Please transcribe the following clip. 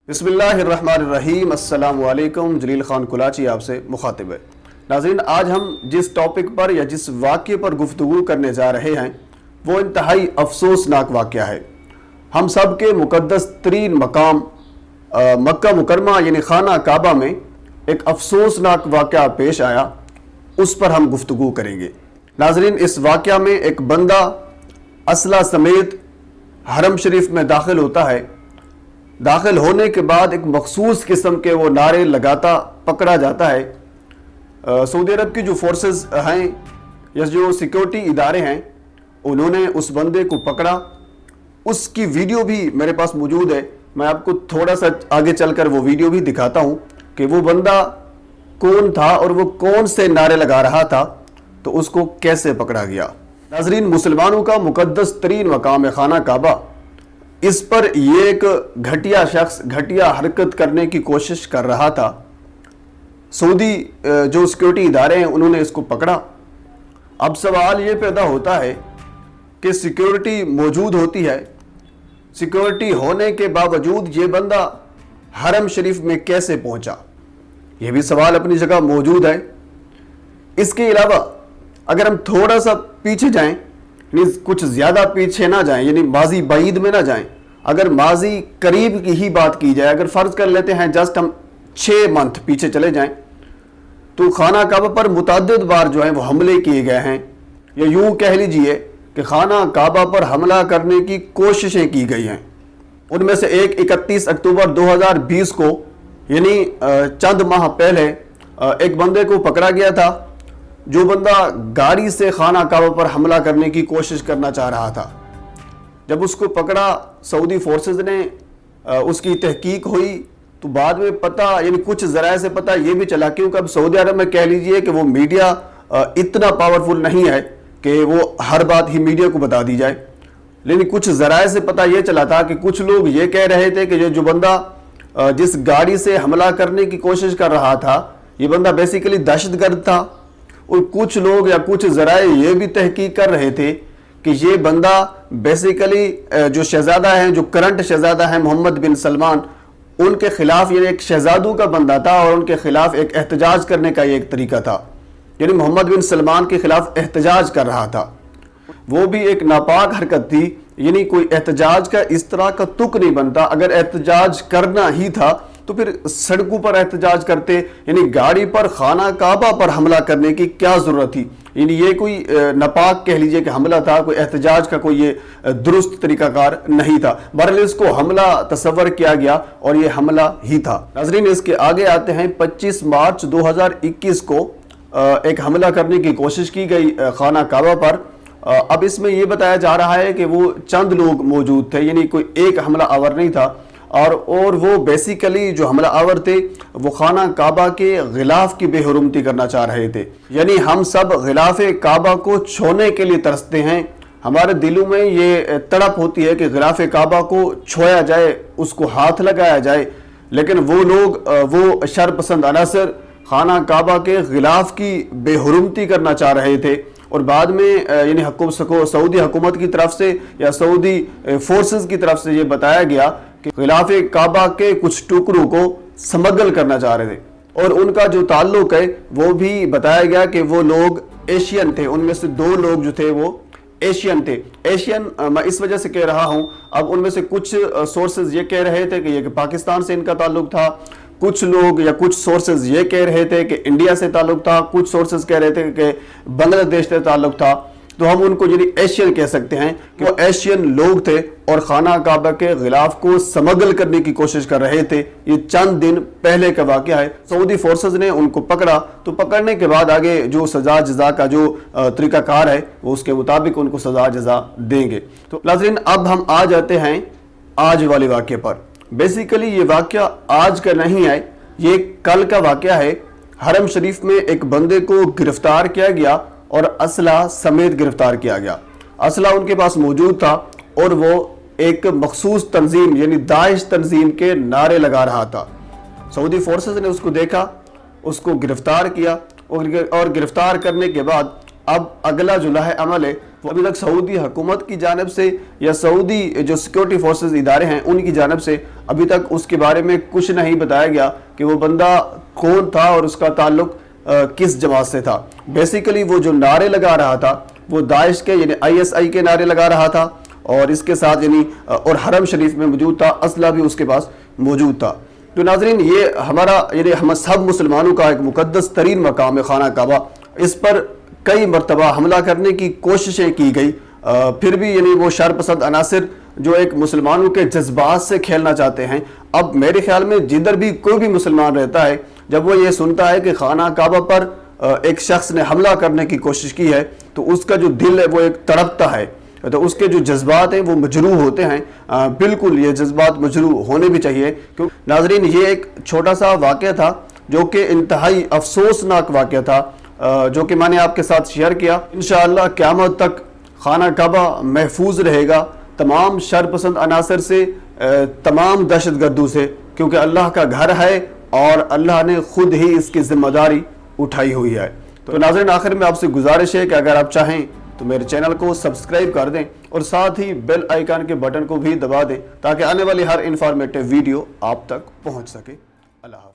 बिस्मिल्लाहिर्रहमानिर्रहीम। अस्सलाम वालेकुम। जलील खान कुलाची आपसे मुखातिब है। नाज़रीन, आज हम जिस टॉपिक पर या जिस वाक़े पर गुफ्तगू करने जा रहे हैं वो इंतहाई अफसोसनाक वाक़या है। हम सब के मुक़द्दस तरीन मकाम मक्का मुकरमा यानी खाना काबा में एक अफसोसनाक वाक़या पेश आया, उस पर हम गुफ्तगू करेंगे। नाज़रीन, इस वाक़या में एक बंदा असला समेत हरम शरीफ में दाखिल होता है। दाखिल होने के बाद एक मखसूस किस्म के वो नारे लगाता पकड़ा जाता है। सऊदी अरब की जो फोर्सेस हैं या जो सिक्योरिटी इदारे हैं उन्होंने उस बंदे को पकड़ा। उसकी वीडियो भी मेरे पास मौजूद है। मैं आपको थोड़ा सा आगे चलकर वो वीडियो भी दिखाता हूँ कि वो बंदा कौन था और वो कौन से नारे लगा रहा था, तो उसको कैसे पकड़ा गया। नाज़रीन, मुसलमानों का मुक़द्दस तरीन मकाम है खाना काबा। इस पर ये एक घटिया शख्स घटिया हरकत करने की कोशिश कर रहा था। सऊदी जो सिक्योरिटी इदारे हैं उन्होंने इसको पकड़ा। अब सवाल ये पैदा होता है कि सिक्योरिटी मौजूद होती है, सिक्योरिटी होने के बावजूद ये बंदा हरम शरीफ में कैसे पहुंचा, ये भी सवाल अपनी जगह मौजूद है। इसके अलावा अगर हम थोड़ा सा पीछे जाएं, कुछ ज़्यादा पीछे ना जाएं, यानी माजी बाईद में ना जाएं, अगर माजी करीब की ही बात की जाए, अगर फ़र्ज़ कर लेते हैं जस्ट हम 6 मंथ पीछे चले जाएं, तो खाना काबा पर मुतअद्दिद बार जो है वो हमले किए गए हैं, या यूँ कह लीजिए कि खाना काबा पर हमला करने की कोशिशें की गई हैं। उनमें से एक 31 अक्टूबर 2020 को यानी चंद माह पहले एक बंदे को पकड़ा गया था, जो बंदा गाड़ी से खाना काबा पर हमला करने की कोशिश करना चाह रहा था। जब उसको पकड़ा, सऊदी फोर्सेस ने उसकी तहकीक हुई, तो बाद में पता यानी कुछ ज़राए से पता ये भी चला, क्योंकि अब सऊदी अरब में कह लीजिए कि वो मीडिया इतना पावरफुल नहीं है कि वो हर बात ही मीडिया को बता दी जाए, लेकिन कुछ ज़राए से पता ये चला था कि कुछ लोग ये कह रहे थे कि जो बंदा जिस गाड़ी से हमला करने की कोशिश कर रहा था, ये बंदा बेसिकली दहशतगर्द था। और कुछ लोग या कुछ ज़राए ये भी तहकीक कर रहे थे कि ये बंदा बेसिकली जो शहजादा हैं, जो करंट शहजादा हैं मोहम्मद बिन सलमान, उनके खिलाफ ये एक शहजादों का बंदा था और उनके खिलाफ एक एहतजाज करने का ये एक तरीका था, यानी मोहम्मद बिन सलमान के खिलाफ एहतजाज कर रहा था। वो भी एक नापाक हरकत थी, यानी कोई एहतजाज का इस तरह का तुक नहीं बनता। अगर एहतजाज करना ही था तो फिर सड़कों पर एहतजाज करते, यानी गाड़ी पर खाना काबा पर हमला करने की क्या ज़रूरत थी। यानी ये कोई नापाक कह लीजिए कि हमला था, कोई एहतजाज का कोई ये दुरुस्त तरीकाकार नहीं था। बहरहाल इसको हमला तस्वर किया गया और ये हमला ही था। नाज़रीन, इसके आगे आते हैं। 25 मार्च 2021 को एक हमला करने की कोशिश की गई खाना काबा पर। अब इसमें यह बताया जा रहा है कि वो चंद लोग मौजूद थे, यानी कोई एक हमला आवर नहीं था, और वो बेसिकली जो हमला आवर थे वो खाना काबा के गिलाफ की बेहुरमती करना चाह रहे थे। यानी हम सब गिलाफ काबा को छूने के लिए तरसते हैं, हमारे दिलों में ये तड़प होती है कि गिलाफ काबा को छुआ जाए, उसको हाथ लगाया जाए, लेकिन वो लोग वो शरपसंद अनासर खाना काबा के गिलाफ की बेहुरमती करना चाह रहे थे। और बाद में यानी सऊदी हुकूमत की तरफ से या सऊदी फोर्सेस की तरफ से ये बताया गया कि गिलाफ काबा के कुछ टुकड़ों को स्मगल करना चाह रहे थे, और उनका जो ताल्लुक है वो भी बताया गया कि वो लोग एशियन थे। उनमें से 2 लोग जो थे वो एशियन थे। एशियन मैं इस वजह से कह रहा हूँ, अब उनमें से कुछ सोर्सेज ये कह रहे थे कि ये पाकिस्तान से इनका ताल्लुक था, कुछ लोग या कुछ सोर्सेज ये कह रहे थे कि इंडिया से ताल्लुक था, कुछ सोर्सेज कह रहे थे कि बांग्लादेश से ताल्लुक था। तो हम उनको यानी एशियन कह सकते हैं कि वो एशियन लोग थे और खाना काबा के गिलाफ को स्मगल करने की कोशिश कर रहे थे। ये चंद दिन पहले का वाकया है। सऊदी फोर्सेस ने उनको पकड़ा, तो पकड़ने के बाद आगे जो सजा जजा का जो तरीकाकार है वो उसके मुताबिक उनको सजा जजा देंगे। तो नाज़रीन, अब हम आ जाते हैं आज वाले वाकये पर। बेसिकली ये वाकया आज का नहीं है, ये कल का वाकया है। हरम शरीफ में एक बंदे को गिरफ्तार किया गया और असला समेत गिरफ्तार किया गया। असला उनके पास मौजूद था और वो एक मखसूस तंजीम यानी दाइश तंजीम के नारे लगा रहा था। सऊदी फोर्सेस ने उसको देखा, उसको गिरफ्तार किया, और गिरफ्तार करने के बाद अब अगला जो लाहे अमल है वो अभी तक सऊदी हुकूमत की जानिब से या सऊदी जो सिक्योरिटी फोर्सेस इदारे हैं उनकी जानिब से अभी तक उसके बारे में कुछ नहीं बताया गया कि वो बंदा कौन था और उसका ताल्लुक किस जमात से था। बेसिकली वो जो नारे लगा रहा था वो दाइश के यानी ISI के नारे लगा रहा था, और इसके साथ यानी और हरम शरीफ में मौजूद था, असला भी उसके पास मौजूद था। तो नाजरीन, ये हमारा यानी हम सब मुसलमानों का एक मुकद्दस तरीन मकाम है खाना काबा। इस पर कई मरतबा हमला करने की कोशिशें की गई, फिर भी यानी वो शरपसंद अनासिर जो एक मुसलमानों के जज्बात से खेलना चाहते हैं। अब मेरे ख्याल में जिधर भी कोई भी मुसलमान रहता है, जब वो ये सुनता है कि खाना काबा पर एक शख्स ने हमला करने की कोशिश की है, तो उसका जो दिल है वो एक तड़पता है, तो उसके जो जज्बात हैं वो मजरूह होते हैं। बिल्कुल ये जज्बात मजरूह होने भी चाहिए। क्योंकि नाजरीन, ये एक छोटा सा वाक़या था जो कि इंतहाई अफसोसनाक वाक़या था, जो कि मैंने आपके साथ शेयर किया। इंशाअल्लाह क़यामत तक खाना काबा महफूज रहेगा तमाम शरपसंद अनासर से, तमाम दहशतगर्दों से, क्योंकि अल्लाह का घर है और अल्लाह ने खुद ही इसकी जिम्मेदारी उठाई हुई है। तो नाज़रीन, आखिर में आपसे गुजारिश है कि अगर आप चाहें तो मेरे चैनल को सब्सक्राइब कर दें और साथ ही बेल आइकन के बटन को भी दबा दें ताकि आने वाली हर इंफॉर्मेटिव वीडियो आप तक पहुंच सके। अल्लाह हाफ़िज़।